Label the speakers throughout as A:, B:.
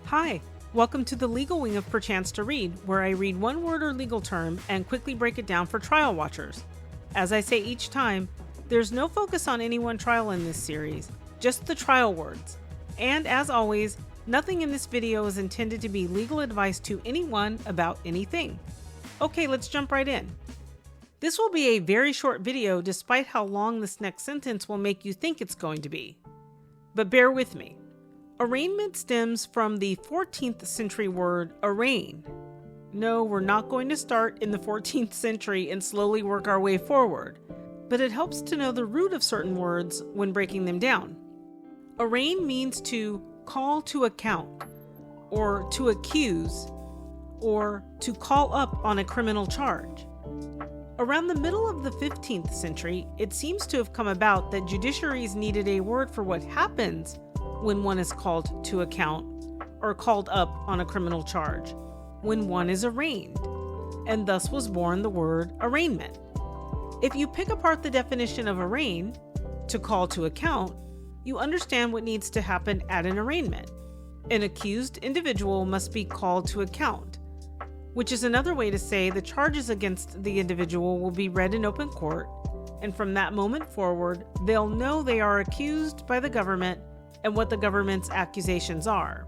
A: Hi, welcome to the legal wing of Perchance to Read, where I read one word or legal term and quickly break it down for trial watchers. As I say each time, there's no focus on any one trial in this series, just the trial words. And as always, nothing in this video is intended to be legal advice to anyone about anything. Okay, let's jump right in. This will be a very short video despite how long this next sentence will make you think it's going to be. But bear with me. Arraignment stems from the 14th century word arraign. No, we're not going to start in the 14th century and slowly work our way forward, but it helps to know the root of certain words when breaking them down. Arraign means to call to account, or to accuse, or to call up on a criminal charge. Around the middle of the 15th century, it seems to have come about that judiciaries needed a word for what happens when one is called to account or called up on a criminal charge, when one is arraigned, and thus was born the word arraignment. If you pick apart the definition of arraign, to call to account, you understand what needs to happen at an arraignment. An accused individual must be called to account, which is another way to say the charges against the individual will be read in open court, and from that moment forward, they'll know they are accused by the government and what the government's accusations are.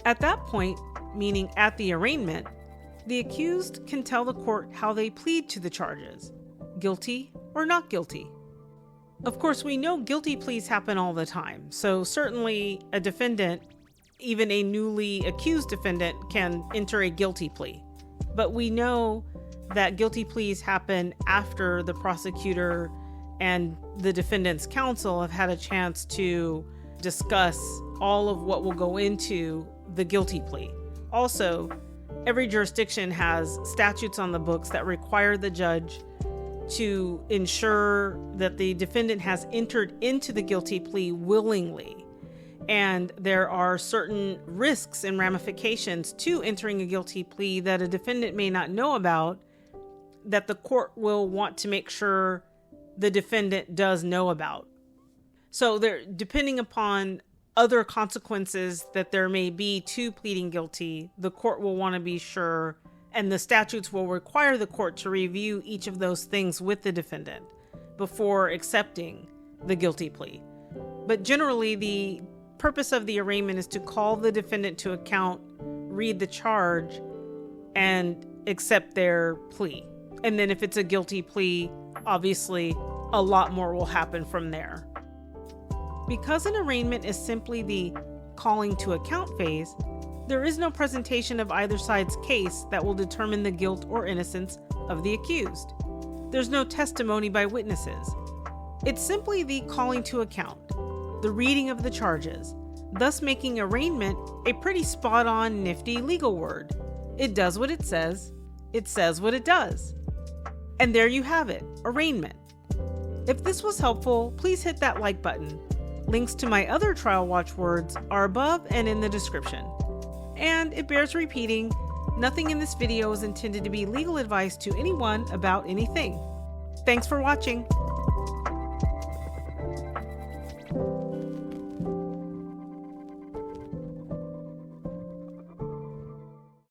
A: At that point, meaning at the arraignment, the accused can tell the court how they plead to the charges, guilty or not guilty. Of course, we know guilty pleas happen all the time, so certainly a defendant, even a newly accused defendant, can enter a guilty plea. But we know that guilty pleas happen after the prosecutor and the defendant's counsel have had a chance to discuss all of what will go into the guilty plea. Also, every jurisdiction has statutes on the books that require the judge to ensure that the defendant has entered into the guilty plea willingly. And there are certain risks and ramifications to entering a guilty plea that a defendant may not know about, that the court will want to make sure the defendant does know about. So depending upon other consequences that there may be to pleading guilty, the court will want to be sure, and the statutes will require the court to review each of those things with the defendant before accepting the guilty plea. But generally, the purpose of the arraignment is to call the defendant to account, read the charge, and accept their plea. And then if it's a guilty plea, obviously a lot more will happen from there. Because an arraignment is simply the calling to account phase, there is no presentation of either side's case that will determine the guilt or innocence of the accused. There's no testimony by witnesses. It's simply the calling to account, the reading of the charges, thus making arraignment a pretty spot-on, nifty legal word. It does what it says what it does. And there you have it, arraignment. If this was helpful, please hit that like button. Links to my other trial watch words are above and in the description. And it bears repeating, nothing in this video is intended to be legal advice to anyone about anything. Thanks for watching.